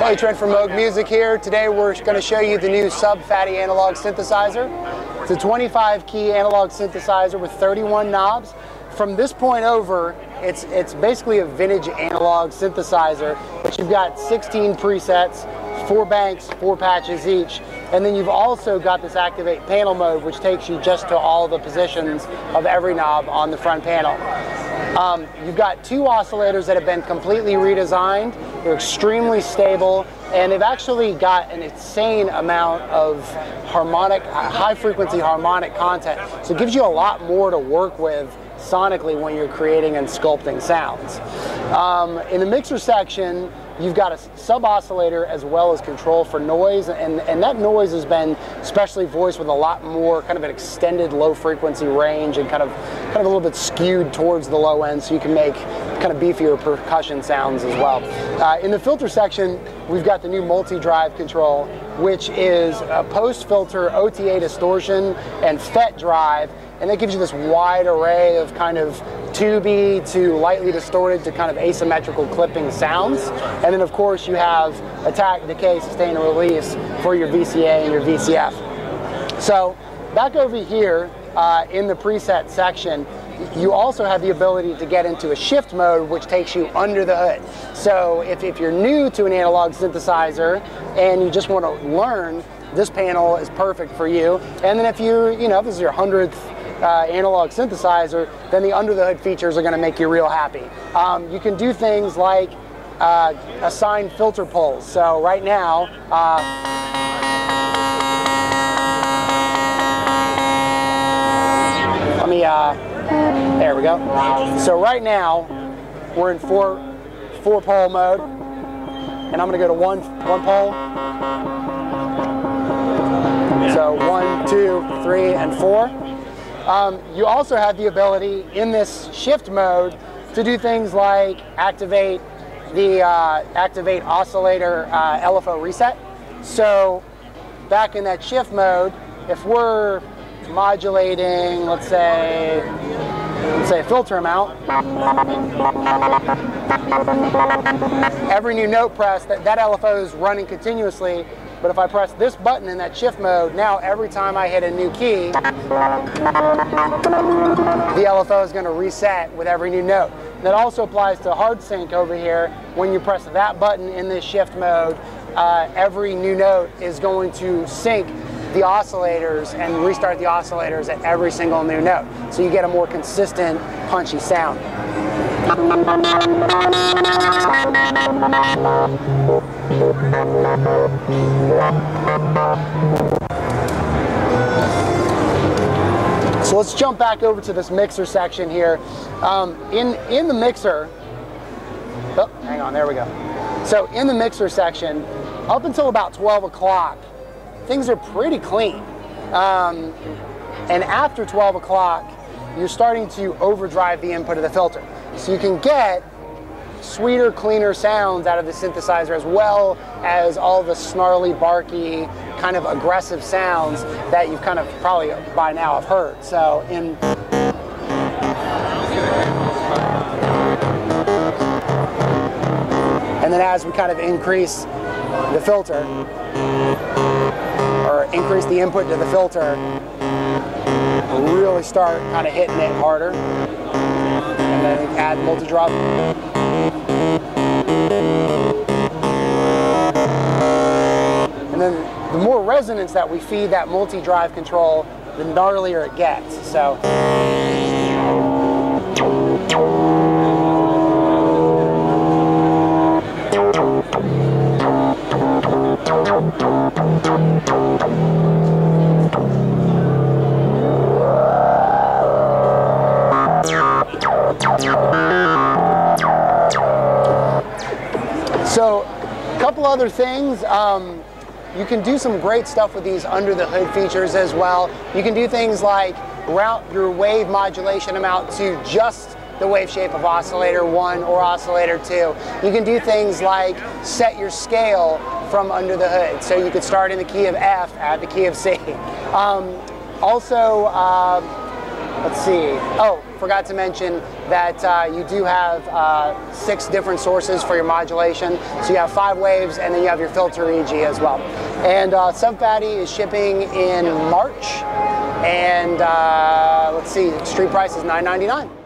Hey, Trent from Moog Music here. Today we're going to show you the new Phatty analog synthesizer. It's a 25-key analog synthesizer with 31 knobs. From this point over, it's basically a vintage analog synthesizer, but you've got 16 presets, 4 banks, 4 patches each, and then you've also got this activate panel mode, which takes you just to all the positions of every knob on the front panel. You've got 2 oscillators that have been completely redesigned. They're extremely stable, and they've actually got an insane amount of high-frequency harmonic content. So it gives you a lot more to work with sonically when you're creating and sculpting sounds. In the mixer section, you've got a sub-oscillator as well as control for noise, and that noise has been specially voiced with a lot more kind of an extended low frequency range and kind of a little bit skewed towards the low end, so you can make kind of beefier percussion sounds as well. In the filter section, we've got the new multi-drive control, which is a post-filter OTA distortion and FET drive, and that gives you this wide array of kind of tubey to lightly distorted to kind of asymmetrical clipping sounds. And then of course you have attack, decay, sustain, and release for your VCA and your VCF. So back over here in the preset section, you also have the ability to get into a shift mode, which takes you under the hood. So if you're new to an analog synthesizer and you just want to learn, this panel is perfect for you. And then if if this is your 100th analog synthesizer, then the under the hood features are going to make you real happy. You can do things like assign filter pulls. So right now, there we go. So right now, we're in four pole mode, and I'm going to go to one pole. So 1, 2, 3, and 4. You also have the ability in this shift mode to do things like activate the activate oscillator LFO reset. So back in that shift mode, if we're modulating, let's say a filter amount, every new note press, that LFO is running continuously. But if I press this button in that shift mode, now every time I hit a new key, the LFO is going to reset with every new note. That also applies to hard sync over here. When you press that button in this shift mode, every new note is going to sync the oscillators and restart the oscillators at every single new note. So you get a more consistent, punchy sound. So let's jump back over to this mixer section here. In the mixer, oh, hang on, there we go. So in the mixer section, up until about 12 o'clock, things are pretty clean. And after 12 o'clock, you're starting to overdrive the input of the filter. So you can get sweeter, cleaner sounds out of the synthesizer, as well as all the snarly, barky, kind of aggressive sounds that you've kind of probably by now have heard. So and then as we kind of increase the filter, or increase the input to the filter, we'll really start kind of hitting it harder. And then add multi-drop. And then the more resonance that we feed that multi-drive control, the gnarlier it gets. So a couple other things. You can do some great stuff with these under the hood features as well. You can do things like route your wave modulation amount to just the wave shape of oscillator 1 or oscillator 2. You can do things like set your scale from under the hood. So you could start in the key of F, add the key of C. Also, Let's see. Oh, forgot to mention that you do have 6 different sources for your modulation. So you have 5 waves, and then you have your filter EG as well. And Sub Phatty is shipping in March. And let's see, street price is $9.99.